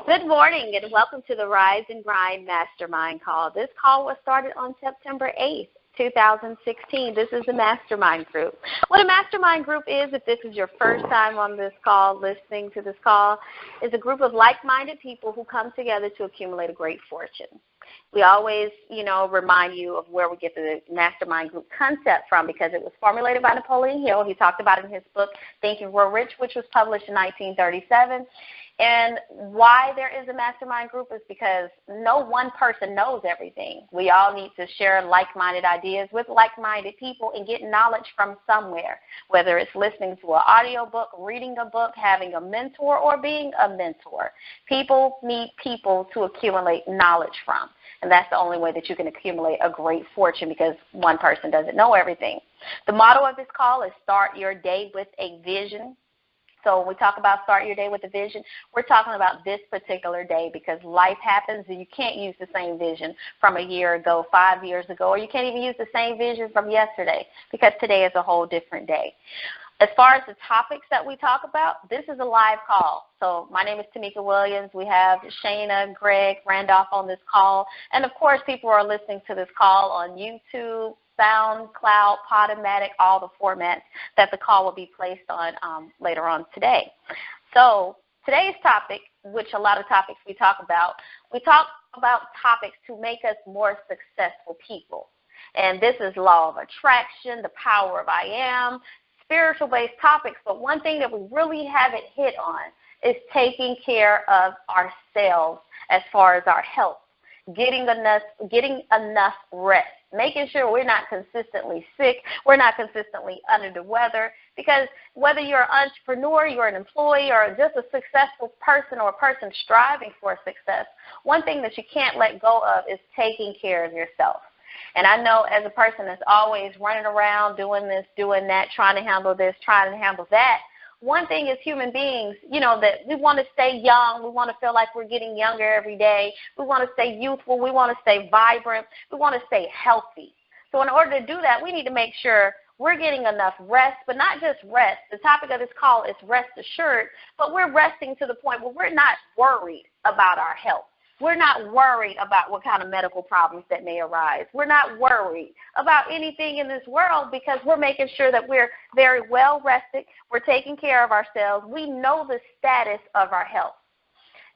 Good morning and welcome to the Rise and Grind Mastermind call. This call was started on September 8th, 2016. This is the Mastermind group. What a Mastermind group is, if this is your first time on this call, listening to this call, is a group of like-minded people who come together to accumulate a great fortune. We always, remind you of where we get the Mastermind group concept from because it was formulated by Napoleon Hill. He talked about it in his book, Think and Grow Rich, which was published in 1937. And why there is a mastermind group is because no one person knows everything. We all need to share like-minded ideas with like-minded people and get knowledge from somewhere, whether it's listening to an audio book, reading a book, having a mentor, or being a mentor. People need people to accumulate knowledge from, and that's the only way that you can accumulate a great fortune because one person doesn't know everything. The motto of this call is start your day with a vision. So when we talk about start your day with a vision, we're talking about this particular day because life happens and you can't use the same vision from a year ago, 5 years ago, or you can't even use the same vision from yesterday because today is a whole different day. As far as the topics that we talk about, this is a live call. So my name is Timeka Williams. We have Shana, Greg, Randolph on this call. And, of course, people are listening to this call on YouTube, SoundCloud, Podomatic, all the formats that the call will be placed on later on today. So today's topic, which a lot of topics we talk about topics to make us more successful people. And this is law of attraction, the power of I am, spiritual-based topics. But one thing that we really haven't hit on is taking care of ourselves as far as our health, getting enough rest, making sure we're not consistently sick, we're not consistently under the weather, because whether you're an entrepreneur, you're an employee, or just a successful person or a person striving for success, one thing that you can't let go of is taking care of yourself. And I know as a person that's always running around doing this, doing that, trying to handle this, trying to handle that, one thing as human beings, that we want to stay young. We want to feel like we're getting younger every day. We want to stay youthful. We want to stay vibrant. We want to stay healthy. So in order to do that, we need to make sure we're getting enough rest, but not just rest. The topic of this call is rest assured, but we're resting to the point where we're not worried about our health. We're not worried about what kind of medical problems that may arise. We're not worried about anything in this world because we're making sure that we're very well rested. We're taking care of ourselves. We know the status of our health.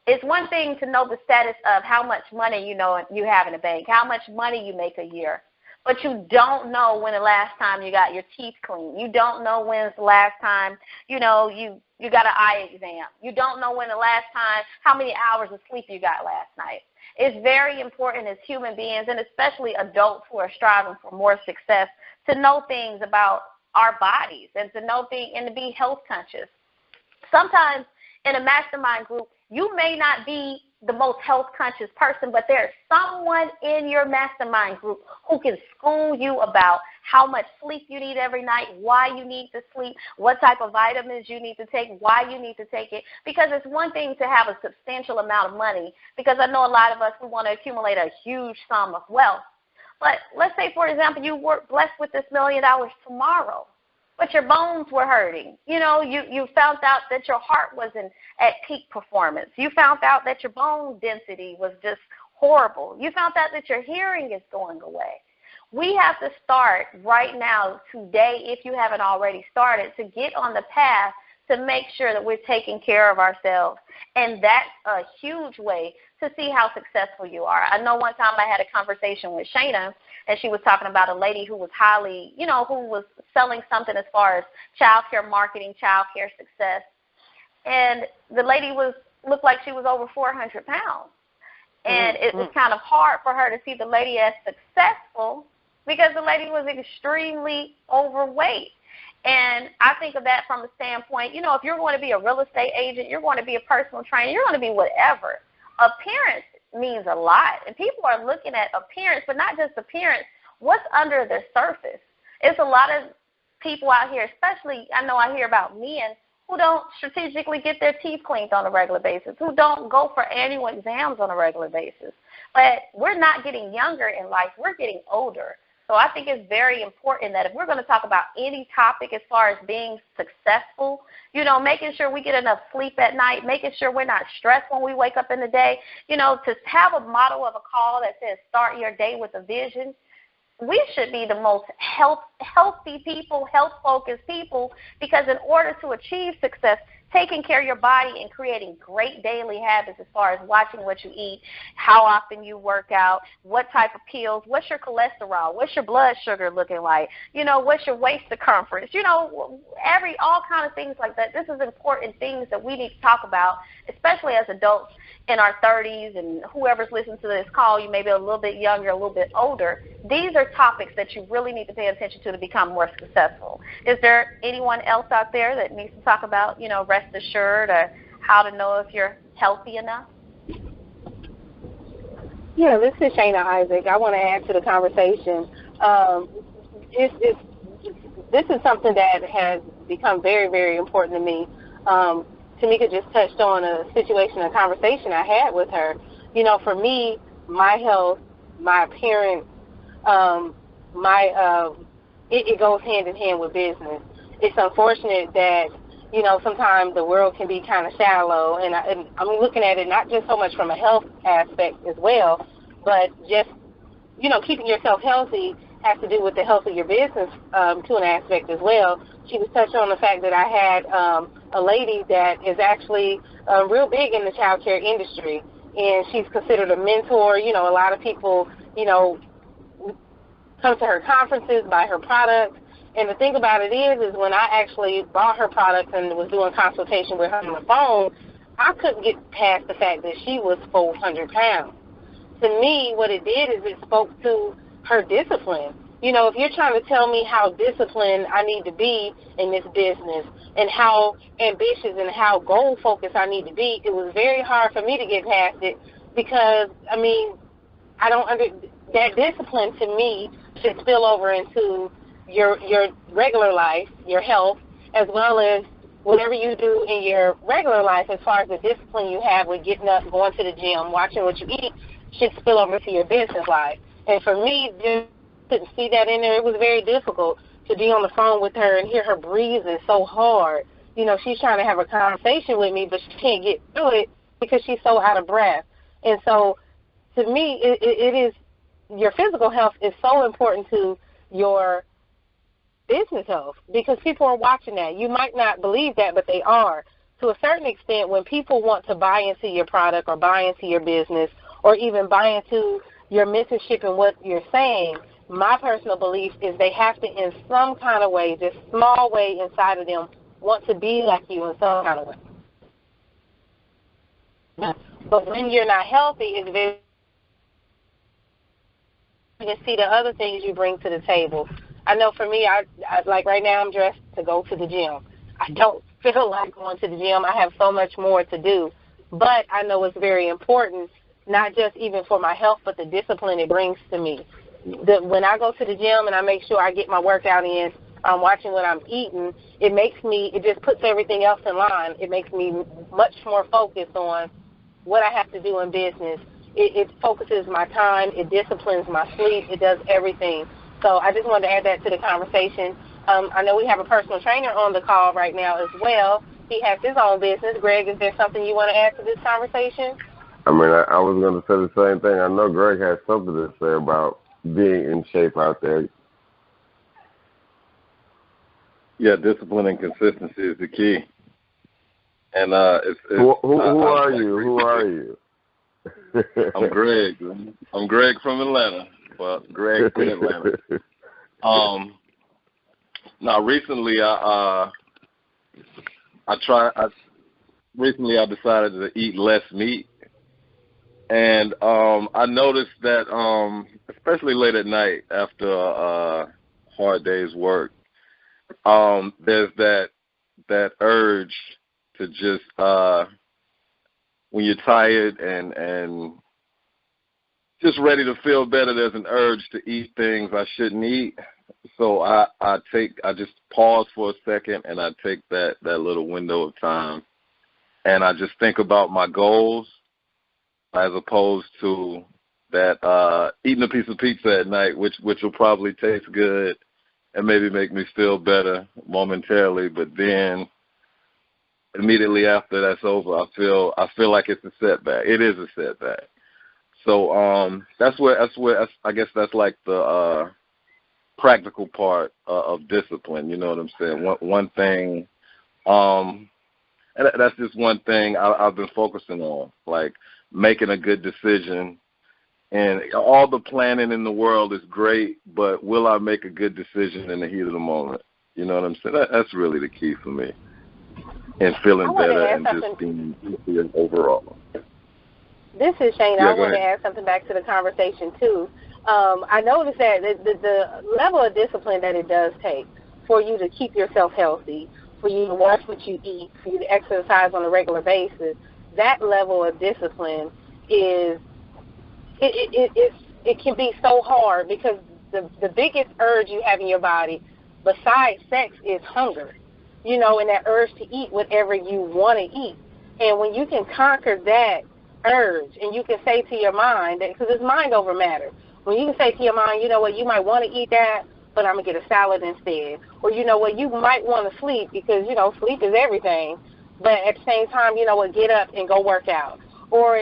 It's one thing to know the status of how much money you have in the bank, how much money you make a year. But you don't know when the last time you got your teeth cleaned. You don't know when's the last time, you got an eye exam. You don't know when the last time, how many hours of sleep you got last night. It's very important as human beings, and especially adults who are striving for more success, to know things about our bodies and to know things and to be health conscious. Sometimes in a mastermind group, you may not be the most health-conscious person, but there's someone in your mastermind group who can school you about how much sleep you need every night, why you need to sleep, what type of vitamins you need to take, why you need to take it. Because it's one thing to have a substantial amount of money, because I know a lot of us, we want to accumulate a huge sum of wealth. But let's say, for example, you were blessed with this $1 million tomorrow, but your bones were hurting. You found out that your heart wasn't at peak performance. You found out that your bone density was just horrible. You found out that your hearing is going away. We have to start right now, today, if you haven't already started, to get on the path to make sure that we're taking care of ourselves. And that's a huge way to see how successful you are. I know one time I had a conversation with Shana, and she was talking about a lady who was highly, who was selling something as far as child care marketing, child care success. And the lady looked like she was over 400 pounds. And it was kind of hard for her to see the lady as successful because the lady was extremely overweight. And I think of that from the standpoint, if you're going to be a real estate agent, you're going to be a personal trainer, you're going to be whatever. Appearance means a lot. And people are looking at appearance, but not just appearance, what's under the surface. It's a lot of people out here, especially I know I hear about men, who don't strategically get their teeth cleaned on a regular basis, who don't go for annual exams on a regular basis. But we're not getting younger in life. We're getting older. So I think it's very important that if we're going to talk about any topic as far as being successful, making sure we get enough sleep at night, making sure we're not stressed when we wake up in the day, to have a motto of a call that says start your day with a vision. We should be the most healthy people, health-focused people, because in order to achieve success, taking care of your body and creating great daily habits as far as watching what you eat, how often you work out, what type of pills, what's your cholesterol, what's your blood sugar looking like, what's your waist circumference, all kind of things like that. This is important things that we need to talk about, especially as adults in our 30s, and whoever's listening to this call, you may be a little bit younger, a little bit older. These are topics that you really need to pay attention to become more successful. Is there anyone else out there that needs to talk about, rest assured, or how to know if you're healthy enough? Yeah, this is Shana Isaac. I want to add to the conversation. This is something that has become very, very important to me. Timeka just touched on a situation, a conversation I had with her. For me, my health, my appearance, it goes hand in hand with business. It's unfortunate that, sometimes the world can be kind of shallow, and I'm looking at it not just so much from a health aspect as well, but just, keeping yourself healthy has to do with the health of your business to an aspect as well. She was touching on the fact that I had a lady that is actually real big in the child care industry, and she's considered a mentor. A lot of people, come to her conferences, buy her products. And the thing about it is when I actually bought her products and was doing consultation with her on the phone, I couldn't get past the fact that she was 400 pounds. To me, what it did is it spoke to her discipline. If you're trying to tell me how disciplined I need to be in this business and how ambitious and how goal-focused I need to be, it was very hard for me to get past it because, that discipline to me should spill over into your regular life, your health, as well as whatever you do in your regular life as far as the discipline you have with getting up, going to the gym, watching what you eat, should spill over to your business life. And for me, just couldn't see that in there. It was very difficult to be on the phone with her and hear her breathing so hard. She's trying to have a conversation with me, but she can't get through it because she's so out of breath. And so to me, it is your physical health is so important to your business health because people are watching that. You might not believe that, but they are. To a certain extent, when people want to buy into your product or buy into your business or even buy into your mentorship and what you're saying, my personal belief is they have to, in some kind of way, just small way inside of them, want to be like you in some kind of way. But when you're not healthy, it's very you can see the other things you bring to the table. I know for me, I like right now I'm dressed to go to the gym. I don't feel like going to the gym. I have so much more to do. But I know it's very important, not just even for my health, but the discipline it brings to me. When I go to the gym and I make sure I get my workout in, I'm watching what I'm eating, it just puts everything else in line. It makes me much more focused on what I have to do in business. It focuses my time. It disciplines my sleep. It does everything. So I just wanted to add that to the conversation. I know we have a personal trainer on the call right now as well. He has his own business. Greg, is there something you want to add to this conversation? I was going to say the same thing. I know Greg has something to say about being in shape out there. Yeah, discipline and consistency is the key. And who are you? Who are you? I'm Greg. I'm Greg from Atlanta. Well, Greg from Atlanta. Now, recently I decided to eat less meat, and I noticed that especially late at night after a hard day's work, there's that urge to just when you're tired and just ready to feel better, there's an urge to eat things I shouldn't eat. So I just pause for a second and I take that little window of time and I just think about my goals as opposed to that eating a piece of pizza at night, which will probably taste good and maybe make me feel better momentarily, but then immediately after that's over, I feel like it's a setback. It is a setback. So that's where I guess that's like the practical part of discipline. You know what I'm saying? One thing, and that's just one thing I've been focusing on, like making a good decision. And all the planning in the world is great, but will I make a good decision in the heat of the moment? You know what I'm saying? That's really the key for me. And feeling better and just being healthier overall. This is Shana. Yeah, I want to add something back to the conversation, too. I noticed that the level of discipline that it does take for you to keep yourself healthy, for you to watch what you eat, for you to exercise on a regular basis, that level of discipline is it can be so hard because the biggest urge you have in your body besides sex is hunger, you know, and that urge to eat whatever you want to eat. And when you can conquer that urge and you can say to your mind, because it's mind over matter, when you can say to your mind, you know what, you might want to eat that, but I'm going to get a salad instead. Or, you know what, you might want to sleep because, you know, sleep is everything. But at the same time, you know what, get up and go work out. Or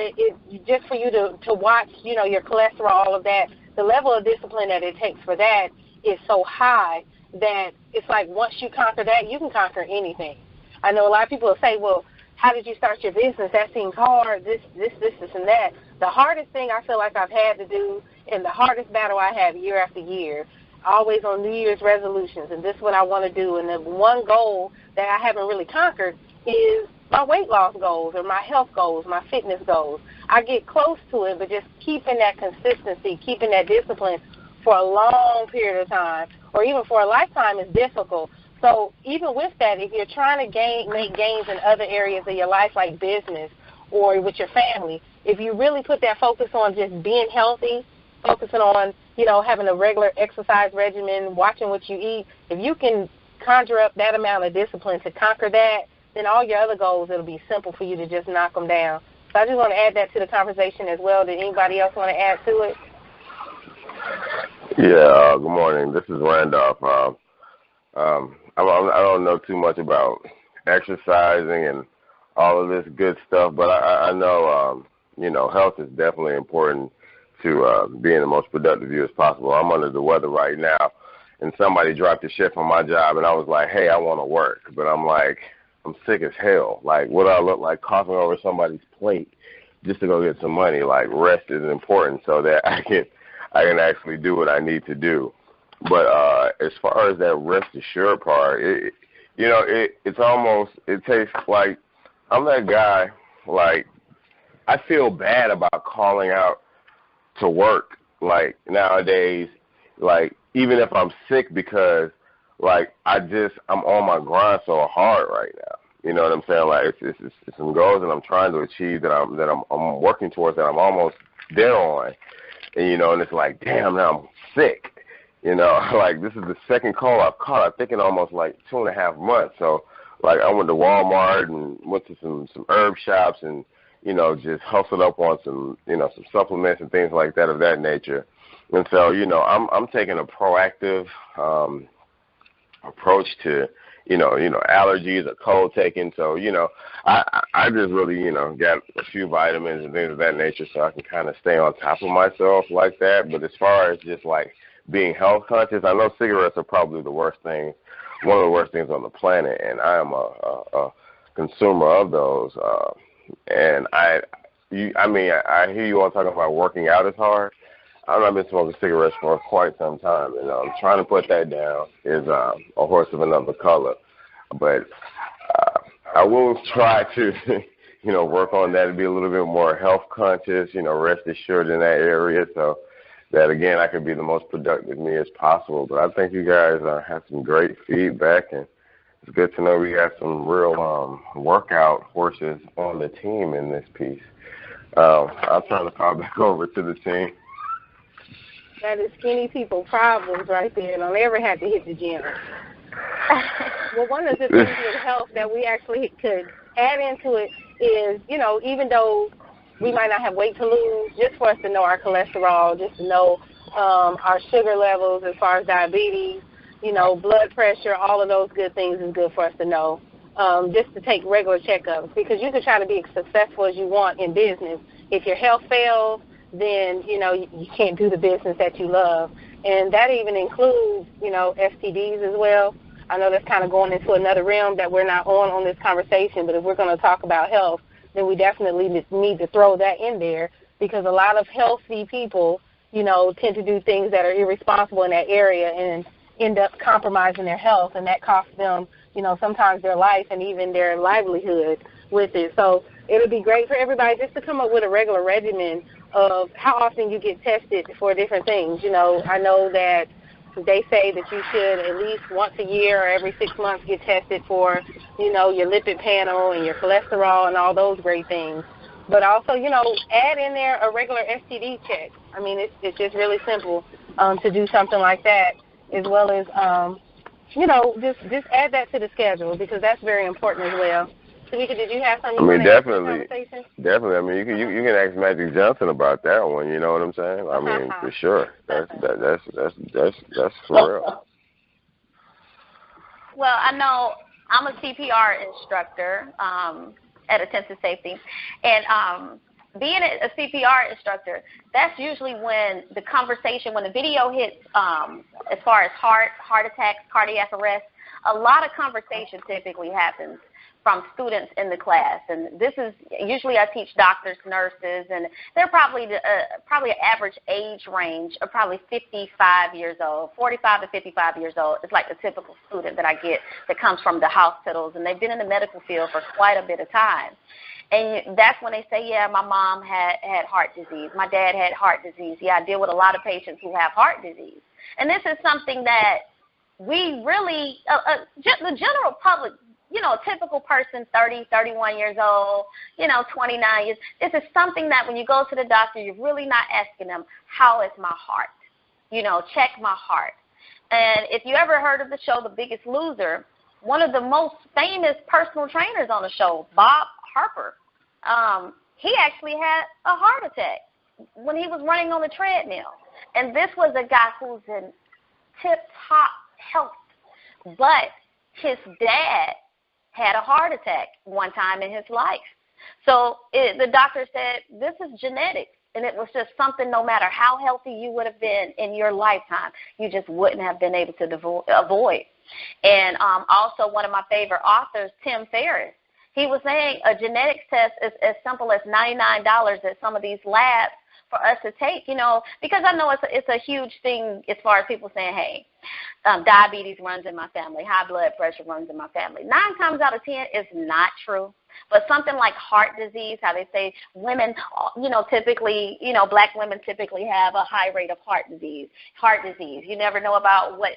just for you to watch, you know, your cholesterol, all of that, the level of discipline that it takes for that is so high that it's like once you conquer that, you can conquer anything. I know a lot of people will say, well, how did you start your business? That seems hard, this, and that. The hardest thing I feel like I've had to do and the hardest battle I have year after year, always on New Year's resolutions, and this is what I want to do. And the one goal that I haven't really conquered is my weight loss goals or my health goals, my fitness goals. I get close to it, but just keeping that consistency, keeping that discipline for a long period of time or even for a lifetime is difficult. So even with that, if you're trying to make gains in other areas of your life like business or with your family, if you really put that focus on just being healthy, focusing on, you know, having a regular exercise regimen, watching what you eat, if you can conjure up that amount of discipline to conquer that, then all your other goals, it'll be simple for you to just knock them down. So I just want to add that to the conversation as well. Did anybody else want to add to it? Yeah, good morning. This is Randolph. I don't know too much about exercising and all of this good stuff, but I know, you know, health is definitely important to being the most productive you as possible. I'm under the weather right now, and somebody dropped a shift on my job, and I was like, hey, I want to work. But I'm like, I'm sick as hell. Like, what do I look like coughing over somebody's plate just to go get some money? Like, rest is important so that I can actually do what I need to do. But as far as that rest assured part, it's almost, it takes, like, I'm that guy, like, I feel bad about calling out to work, like, nowadays, like, even if I'm sick because, like, I'm on my grind so hard right now. You know what I'm saying? Like, it's some goals that I'm trying to achieve that I'm working towards that I'm almost there on. And, you know, and it's like, damn, now I'm sick. You know, like, this is the second call I've caught, I think, in almost, like, 2.5 months. So, like, I went to Walmart and went to some herb shops and, you know, just hustled up on some, you know, some supplements and things like that of that nature. And so, you know, I'm taking a proactive approach to, you know, allergies or cold taking. So, you know, I just really, you know, got a few vitamins and things of that nature so I can kind of stay on top of myself like that. But as far as just, like, being health conscious, I know cigarettes are probably the worst thing, one of the worst things on the planet, and I am a consumer of those. And I hear you all talking about working out is hard. I've been smoking cigarettes for quite some time, and trying to put that down is a horse of another color. But I will try to, you know, work on that and be a little bit more health conscious, you know, rest assured in that area, so that, again, I can be the most productive me as possible. But I think you guys have some great feedback, and it's good to know we got some real workout horses on the team in this piece. I'll turn the call back over to the team. That is skinny people problems right there. Don't ever have to hit the gym. Well, one of the things with health that we actually could add into it is, you know, even though we might not have weight to lose, just for us to know our cholesterol, just to know our sugar levels as far as diabetes, blood pressure, all of those good things is good for us to know. Just to take regular checkups, because you can try to be as successful as you want in business. If your health fails, then, you can't do the business that you love. And that even includes, STDs as well. I know that's kind of going into another realm that we're not on this conversation, but if we're going to talk about health, then we definitely need to throw that in there, because a lot of healthy people, tend to do things that are irresponsible in that area and end up compromising their health, and that costs them, sometimes their life and even their livelihood with it. So it would be great for everybody just to come up with a regular regimen of how often you get tested for different things. I know that they say that you should at least once a year or every 6 months get tested for, your lipid panel and your cholesterol and all those great things. But also, add in there a regular STD check. I mean, it's just really simple to do something like that, as well as, just add that to the schedule, because that's very important as well. Tameka, did you have something? Definitely. I mean, you can ask Magic Johnson about that one. You know what I'm saying? I mean, for sure. That's for real. Well, I know I'm a CPR instructor at Attentive Safety, and being a CPR instructor, that's usually when the conversation, when the video hits, as far as heart attacks, cardiac arrest, a lot of conversation typically happens from students in the class. And this is usually, I teach doctors, nurses, and they're probably an average age range of probably 55 years old, 45 to 55 years old. It's like the typical student that I get that comes from the hospitals, and they've been in the medical field for quite a bit of time. And that's when they say, yeah, my mom had heart disease. My dad had heart disease. Yeah, I deal with a lot of patients who have heart disease. And this is something that we really, the general public, a typical person, 30, 31 years old, 29 years, this is something that when you go to the doctor, you're really not asking them, how is my heart? Check my heart. And if you ever heard of the show, The Biggest Loser, one of the most famous personal trainers on the show, Bob Harper, he actually had a heart attack when he was running on the treadmill. And this was a guy who's in tip-top health, but his dad had a heart attack one time in his life. So the doctor said, this is genetics. And it was just something, no matter how healthy you would have been in your lifetime, you just wouldn't have been able to avoid. And also one of my favorite authors, Tim Ferriss, he was saying a genetics test is as simple as $99 at some of these labs for us to take, because I know it's a huge thing as far as people saying, hey, diabetes runs in my family, high blood pressure runs in my family. 9 times out of 10 is not true. But something like heart disease, how they say women, typically, black women typically have a high rate of heart disease. You never know about what,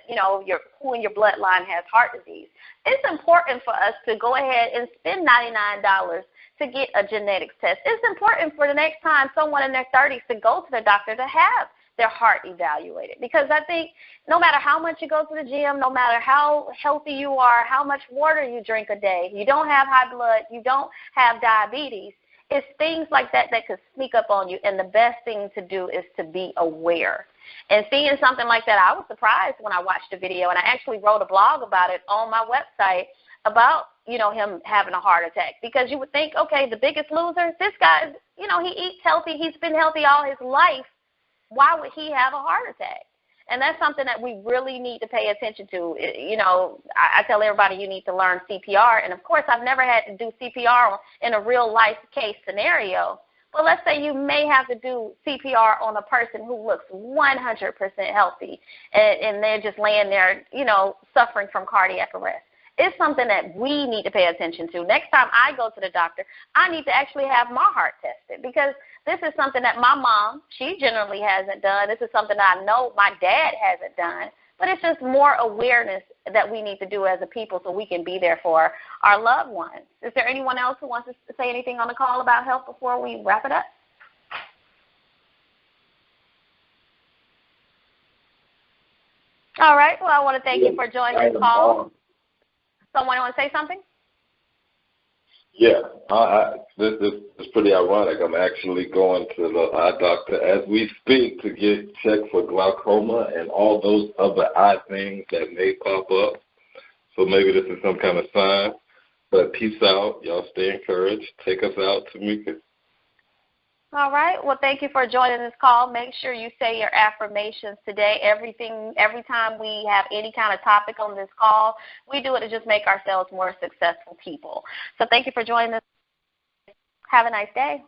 who in your bloodline has heart disease. It's important for us to go ahead and spend $99 to get a genetics test. It's important for the next time someone in their 30s to go to the doctor to have their heart evaluated, because I think no matter how much you go to the gym, no matter how healthy you are, how much water you drink a day, you don't have high blood, you don't have diabetes, it's things like that that could sneak up on you, and the best thing to do is to be aware. And seeing something like that, I was surprised when I watched the video, and I actually wrote a blog about it on my website about, him having a heart attack, because you would think, okay, The Biggest Loser, this guy, he eats healthy, he's been healthy all his life. Why would he have a heart attack? And that's something that we really need to pay attention to. I tell everybody you need to learn CPR. And, of course, I've never had to do CPR in a real-life case scenario. But let's say you may have to do CPR on a person who looks 100% healthy, and they're just laying there, suffering from cardiac arrest. It's something that we need to pay attention to. Next time I go to the doctor, I need to actually have my heart tested, because this is something that my mom, she generally hasn't done. This is something that I know my dad hasn't done. But it's just more awareness that we need to do as a people so we can be there for our loved ones. Is there anyone else who wants to say anything on the call about health before we wrap it up? All right. Well, I want to thank you for joining the call. Someone want to say something? Yeah, this is pretty ironic. I'm actually going to the eye doctor as we speak to get checked for glaucoma and all those other eye things that may pop up. So maybe this is some kind of sign. But peace out. Y'all stay encouraged. Take us out, Timeka. All right. Well, thank you for joining this call. Make sure you say your affirmations today. Every time we have any kind of topic on this call, we do it to just make ourselves more successful people. So thank you for joining us. Have a nice day.